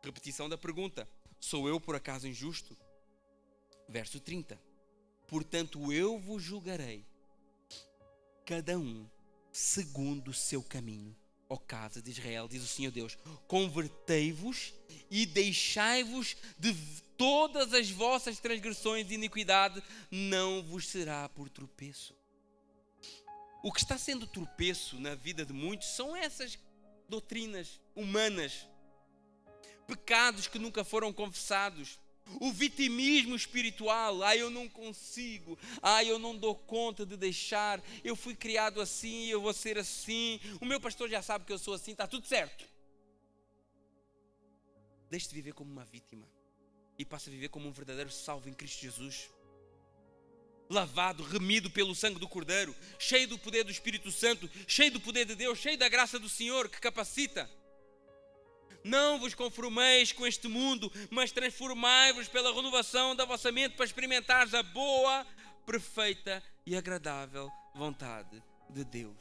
Repetição da pergunta, sou eu por acaso injusto? Verso 30, Portanto, eu vos julgarei, cada um segundo o seu caminho. Ó casa de Israel, diz o Senhor Deus, convertei-vos e deixai-vos de todas as vossas transgressões e iniquidade, não vos será por tropeço. O que está sendo tropeço na vida de muitos são essas doutrinas humanas, pecados que nunca foram confessados, o vitimismo espiritual. Eu não consigo, eu não dou conta de deixar, eu fui criado assim, eu vou ser assim, o meu pastor já sabe que eu sou assim, está tudo certo. Deixe de viver como uma vítima e passe a viver como um verdadeiro salvo em Cristo Jesus, lavado, remido pelo sangue do Cordeiro, cheio do poder do Espírito Santo, cheio do poder de Deus, cheio da graça do Senhor que capacita. Não vos conformeis com este mundo, mas transformai-vos pela renovação da vossa mente para experimentares a boa, perfeita e agradável vontade de Deus.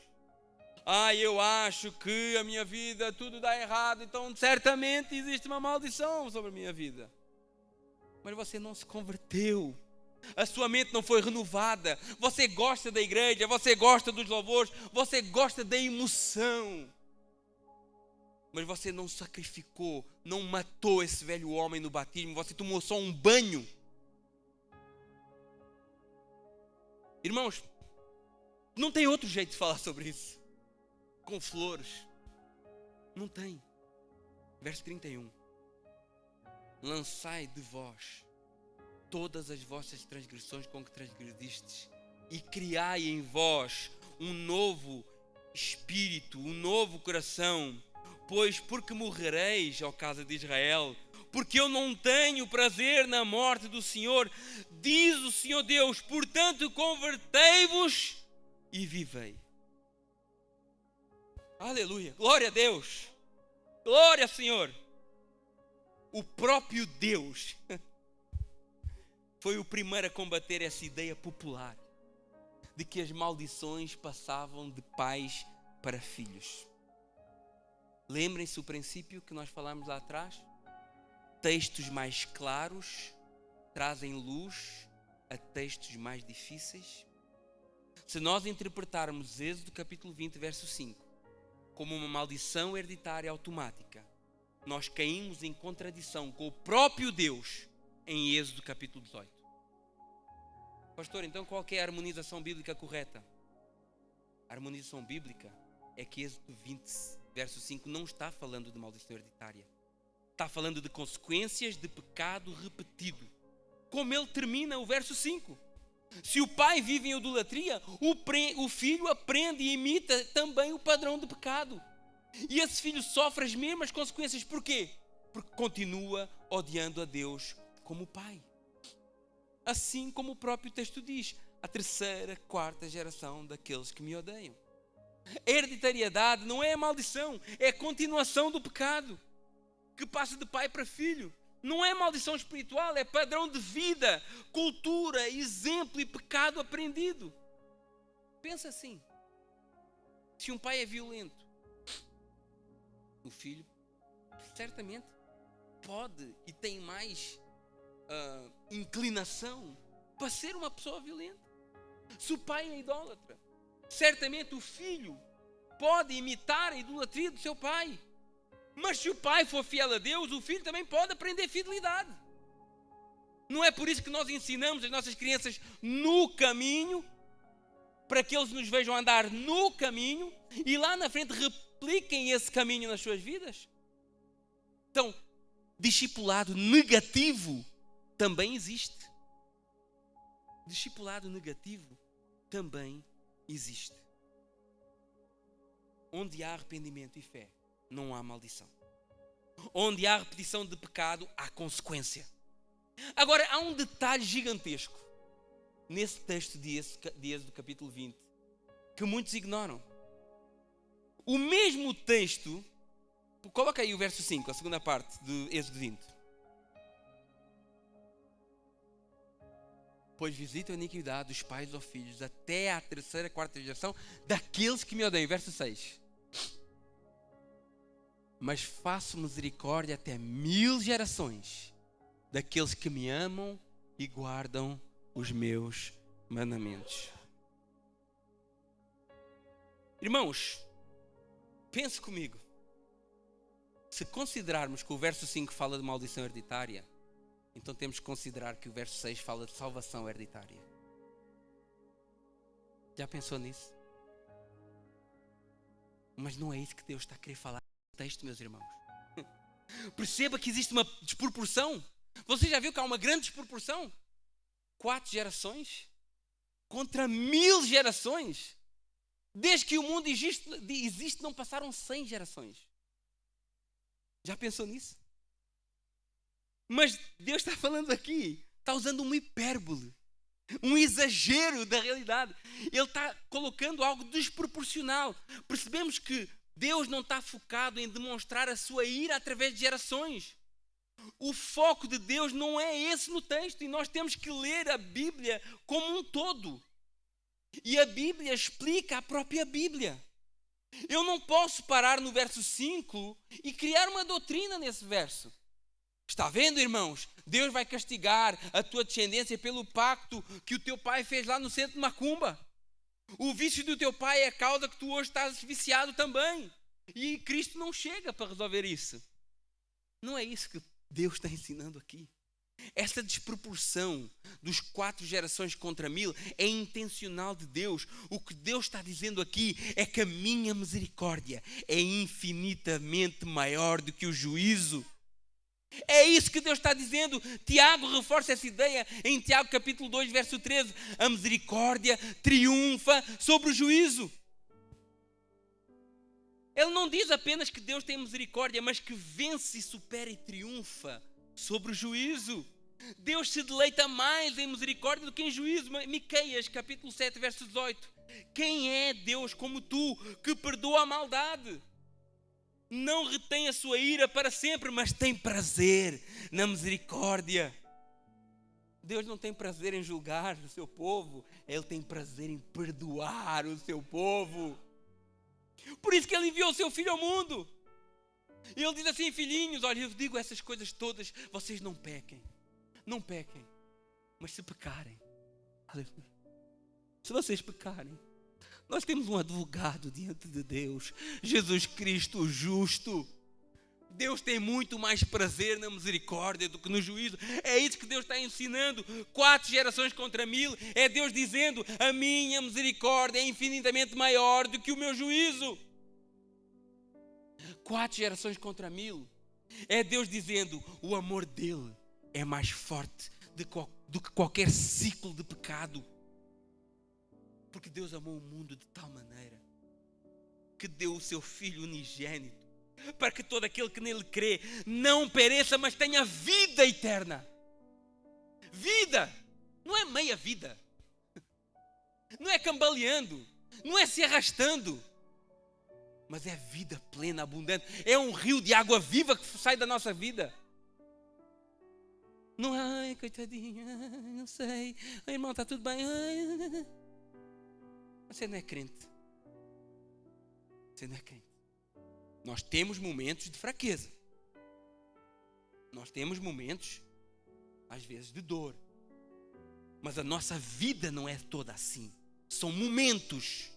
Eu acho que a minha vida tudo dá errado, então certamente existe uma maldição sobre a minha vida. Mas você não se converteu. A sua mente não foi renovada. Você gosta da igreja, você gosta dos louvores, você gosta da emoção. Mas você não sacrificou, não matou esse velho homem no batismo, você tomou só um banho. Irmãos, não tem outro jeito de falar sobre isso. Com flores. Não tem. Verso 31. Lançai de vós todas as vossas transgressões com que transgredistes e criai em vós um novo espírito, um novo coração. Pois porque morrereis, ó casa de Israel, porque eu não tenho prazer na morte do Senhor, diz o Senhor Deus, portanto convertei-vos e vivei. Aleluia, glória a Deus, glória ao Senhor. O próprio Deus foi o primeiro a combater essa ideia popular de que as maldições passavam de pais para filhos. Lembrem-se o princípio que nós falámos lá atrás? Textos mais claros trazem luz a textos mais difíceis. Se nós interpretarmos Êxodo capítulo 20, verso 5, como uma maldição hereditária automática, nós caímos em contradição com o próprio Deus em Êxodo capítulo 18. Pastor, então qual que é a harmonização bíblica correta? A harmonização bíblica é que Êxodo 20, verso 5 não está falando de maldição hereditária. Está falando de consequências de pecado repetido. Como ele termina o verso 5. Se o pai vive em idolatria, o filho aprende e imita também o padrão de pecado. E esse filho sofre as mesmas consequências. Por quê? Porque continua odiando a Deus como pai. Assim como o próprio texto diz, a terceira, quarta geração daqueles que me odeiam. Hereditariedade não é a maldição, é a continuação do pecado que passa de pai para filho. Não é maldição espiritual, é padrão de vida, cultura, exemplo e pecado aprendido. Pensa assim, se um pai é violento, o filho certamente pode e tem mais inclinação para ser uma pessoa violenta. Se o pai é idólatra, certamente o filho pode imitar a idolatria do seu pai. Mas se o pai for fiel a Deus, o filho também pode aprender fidelidade. Não é por isso que nós ensinamos as nossas crianças no caminho, para que eles nos vejam andar no caminho e lá na frente repliquem esse caminho nas suas vidas? Então, discipulado negativo também existe. Discipulado negativo também existe. Onde há arrependimento e fé, não há maldição. Onde há repetição de pecado, há consequência. Agora, há um detalhe gigantesco nesse texto de Êxodo capítulo 20, que muitos ignoram. O mesmo texto, coloca aí o verso 5, a segunda parte de Êxodo 20. Pois visito a iniquidade dos pais aos filhos, até a terceira, quarta geração daqueles que me odeiam. Verso 6. Mas faço misericórdia até 1000 gerações daqueles que me amam e guardam os meus mandamentos. Irmãos, pense comigo. Se considerarmos que o verso 5 fala de maldição hereditária, então temos que considerar que o verso 6 fala de salvação hereditária. Já pensou nisso? Mas não é isso que Deus está a querer falar no texto, meus irmãos. Perceba que existe uma desproporção. Você já viu que há uma grande desproporção? 4 gerações contra 1000 gerações. Desde que o mundo existe não passaram 100 gerações. Já pensou nisso? Mas Deus está falando aqui, está usando uma hipérbole, um exagero da realidade. Ele está colocando algo desproporcional. Percebemos que Deus não está focado em demonstrar a sua ira através de gerações. O foco de Deus não é esse no texto, e nós temos que ler a Bíblia como um todo. E a Bíblia explica a própria Bíblia. Eu não posso parar no verso 5 e criar uma doutrina nesse verso. Está vendo, irmãos? Deus vai castigar a tua descendência pelo pacto que o teu pai fez lá no centro de Macumba. O vício do teu pai é a causa que tu hoje estás viciado também. E Cristo não chega para resolver isso. Não é isso que Deus está ensinando aqui. Essa desproporção dos 4 gerações contra 1000 é intencional de Deus. O que Deus está dizendo aqui é que a minha misericórdia é infinitamente maior do que o juízo. É isso que Deus está dizendo. Tiago reforça essa ideia em Tiago capítulo 2, verso 13. A misericórdia triunfa sobre o juízo. Ele não diz apenas que Deus tem misericórdia, mas que vence, e supera e triunfa sobre o juízo. Deus se deleita mais em misericórdia do que em juízo. Miqueias capítulo 7, verso 18. Quem é Deus como tu, que perdoa a maldade? Não retém a sua ira para sempre, mas tem prazer na misericórdia. Deus não tem prazer em julgar o seu povo, Ele tem prazer em perdoar o seu povo. Por isso que Ele enviou o seu Filho ao mundo. E Ele diz assim: filhinhos, olha, eu digo essas coisas todas, vocês não pequem. Não pequem. Mas se pecarem, aleluia, se vocês pecarem, nós temos um advogado diante de Deus, Jesus Cristo o justo. Deus tem muito mais prazer na misericórdia do que no juízo. É isso que Deus está ensinando. 4 gerações contra 1000 é Deus dizendo: a minha misericórdia é infinitamente maior do que o meu juízo. 4 gerações contra 1000 é Deus dizendo: o amor dele é mais forte do que qualquer ciclo de pecado. Porque Deus amou o mundo de tal maneira que deu o seu Filho unigênito, para que todo aquele que nele crê não pereça, mas tenha vida eterna. Vida! Não é meia vida. Não é cambaleando. Não é se arrastando. Mas é vida plena, abundante. É um rio de água viva que sai da nossa vida. Não é, ai, coitadinha, não sei. Ai, irmão, está tudo bem. Ai. Você não é crente. Você não é crente. Nós temos momentos de fraqueza. Nós temos momentos, às vezes, de dor. Mas a nossa vida não é toda assim. São momentos.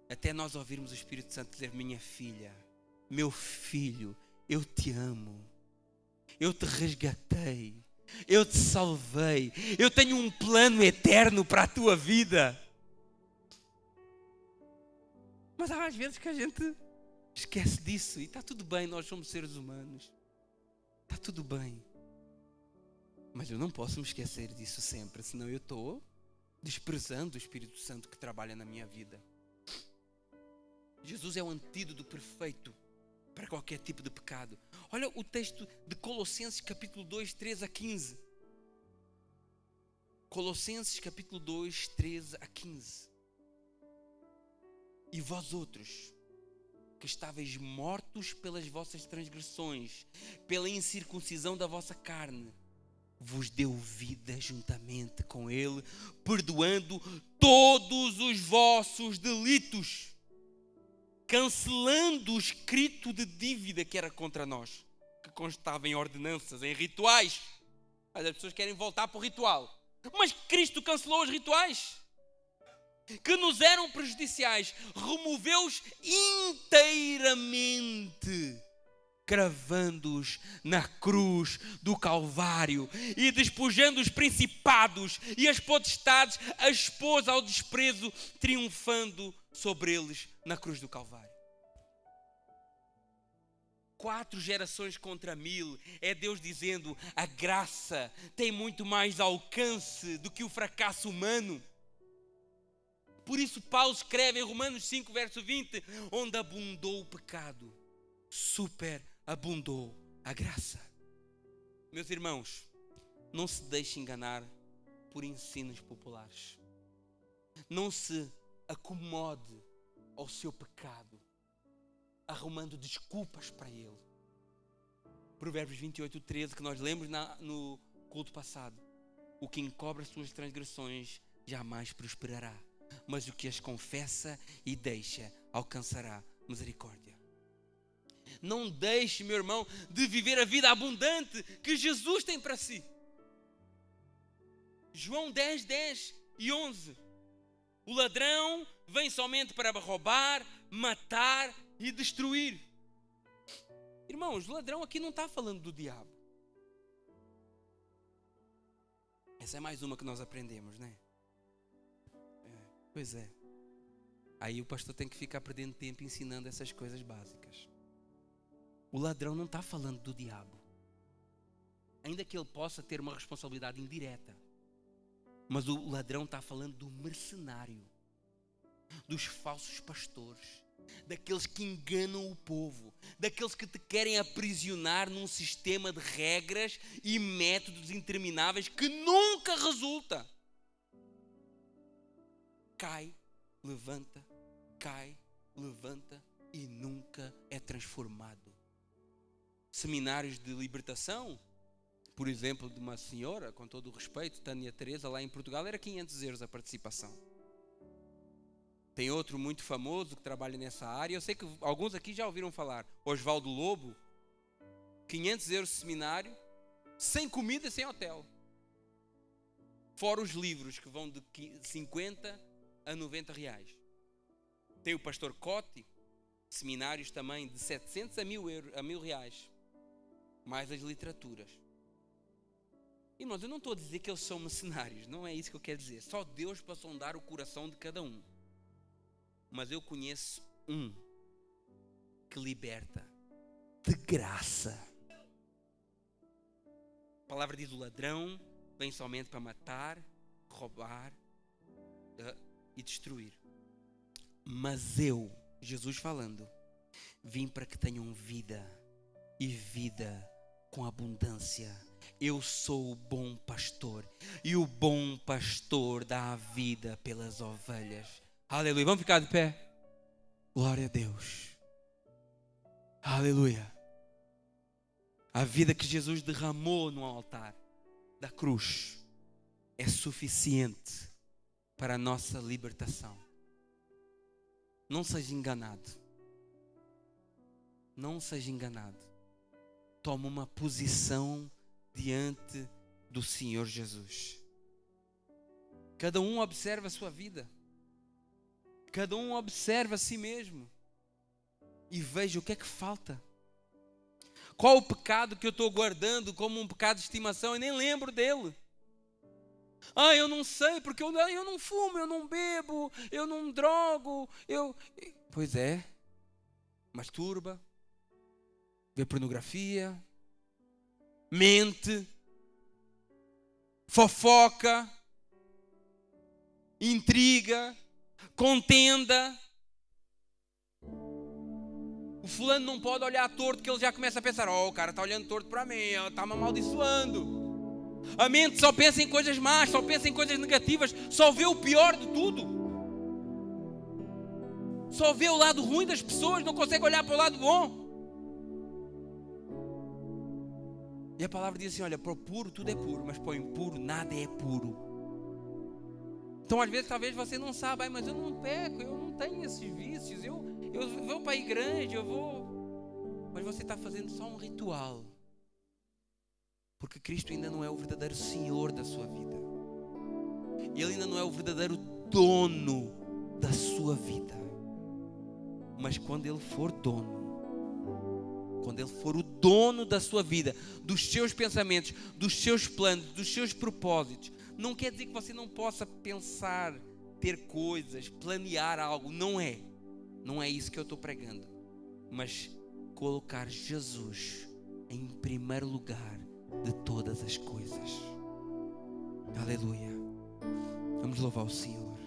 Até nós ouvirmos o Espírito Santo dizer: minha filha, meu filho, eu te amo. Eu te resgatei. Eu te salvei. Eu tenho um plano eterno para a tua vida. Mas há às vezes que a gente esquece disso. E está tudo bem, nós somos seres humanos. Está tudo bem. Mas eu não posso me esquecer disso sempre, senão eu estou desprezando o Espírito Santo que trabalha na minha vida. Jesus é o antídoto perfeito para qualquer tipo de pecado. Olha o texto de Colossenses capítulo 2, 13 a 15. Colossenses capítulo 2, 13 a 15. E vós outros, que estáveis mortos pelas vossas transgressões, pela incircuncisão da vossa carne, vos deu vida juntamente com Ele, perdoando todos os vossos delitos, cancelando o escrito de dívida que era contra nós, que constava em ordenanças, em rituais. Mas as pessoas querem voltar para o ritual. Mas Cristo cancelou os rituais que nos eram prejudiciais, removeu-os inteiramente, cravando-os na cruz do Calvário e despojando os principados e as potestades, a expôs ao desprezo, triunfando sobre eles na cruz do Calvário. 4 gerações contra 1000, é Deus dizendo: a graça tem muito mais alcance do que o fracasso humano. Por isso Paulo escreve em Romanos 5, verso 20, onde abundou o pecado, superabundou a graça. Meus irmãos, não se deixe enganar por ensinos populares. Não se acomode ao seu pecado, arrumando desculpas para ele. Provérbios 28, 13, que nós lemos no culto passado. O que encobre as suas transgressões jamais prosperará, mas o que as confessa e deixa alcançará misericórdia. Não deixe, meu irmão, de viver a vida abundante que Jesus tem para si. João 10, 10 e 11. O ladrão vem somente para roubar, matar e destruir. Irmãos, o ladrão aqui não está falando do diabo. Essa é mais uma que nós aprendemos, né? Pois é. Aí o pastor tem que ficar perdendo tempo ensinando essas coisas básicas. O ladrão não está falando do diabo. Ainda que ele possa ter uma responsabilidade indireta. Mas o ladrão está falando do mercenário, dos falsos pastores, daqueles que enganam o povo, daqueles que te querem aprisionar num sistema de regras e métodos intermináveis que nunca resulta. Cai, levanta e nunca é transformado. Seminários de libertação, por exemplo, de uma senhora, com todo o respeito, Tânia Teresa, lá em Portugal, era 500 euros a participação. Tem outro muito famoso que trabalha nessa área, eu sei que alguns aqui já ouviram falar, Osvaldo Lobo, 500 euros de seminário, sem comida, sem hotel. Fora os livros que vão de 50 a 90 reais. Tem o pastor Cote, seminários também de 700 a 1000 reais. Mais as literaturas. Irmãos, eu não estou a dizer que eles são mercenários, não é isso que eu quero dizer. Só Deus para sondar o coração de cada um. Mas eu conheço um que liberta de graça. A palavra diz: o ladrão vem somente para matar, roubar e destruir. Mas eu, Jesus falando, vim para que tenham vida e vida com abundância. Eu sou o bom pastor e o bom pastor dá a vida pelas ovelhas. Aleluia. Vamos ficar de pé? Glória a Deus. Aleluia. A vida que Jesus derramou no altar da cruz é suficiente para a nossa libertação. Não seja enganado. Não seja enganado. Toma uma posição diante do Senhor Jesus. Cada um observa a sua vida. Cada um observa a si mesmo. E veja o que é que falta. Qual o pecado que eu estou guardando como um pecado de estimação e nem lembro dele. Eu não sei, porque eu não fumo, eu não bebo, eu não drogo, Pois é, masturba, vê pornografia, mente, fofoca, intriga, contenda. O fulano não pode olhar torto, que ele já começa a pensar: o cara está olhando torto para mim, está me amaldiçoando. A mente só pensa em coisas más, só pensa em coisas negativas, só vê o pior de tudo. Só vê o lado ruim das pessoas, não consegue olhar para o lado bom. E a palavra diz assim: olha, para o puro tudo é puro, mas para o impuro nada é puro. Então às vezes talvez você não saiba: mas eu não peco, eu não tenho esses vícios, eu vou para a igreja, mas você está fazendo só um ritual. Porque Cristo ainda não é o verdadeiro Senhor da sua vida. Ele ainda não é o verdadeiro dono da sua vida. Mas quando Ele for dono, quando Ele for o dono da sua vida, dos seus pensamentos, dos seus planos, dos seus propósitos, não quer dizer que você não possa pensar, ter coisas, planear algo. Não é isso que eu estou pregando. Mas colocar Jesus em primeiro lugar de todas as coisas. Aleluia. Vamos louvar o Senhor.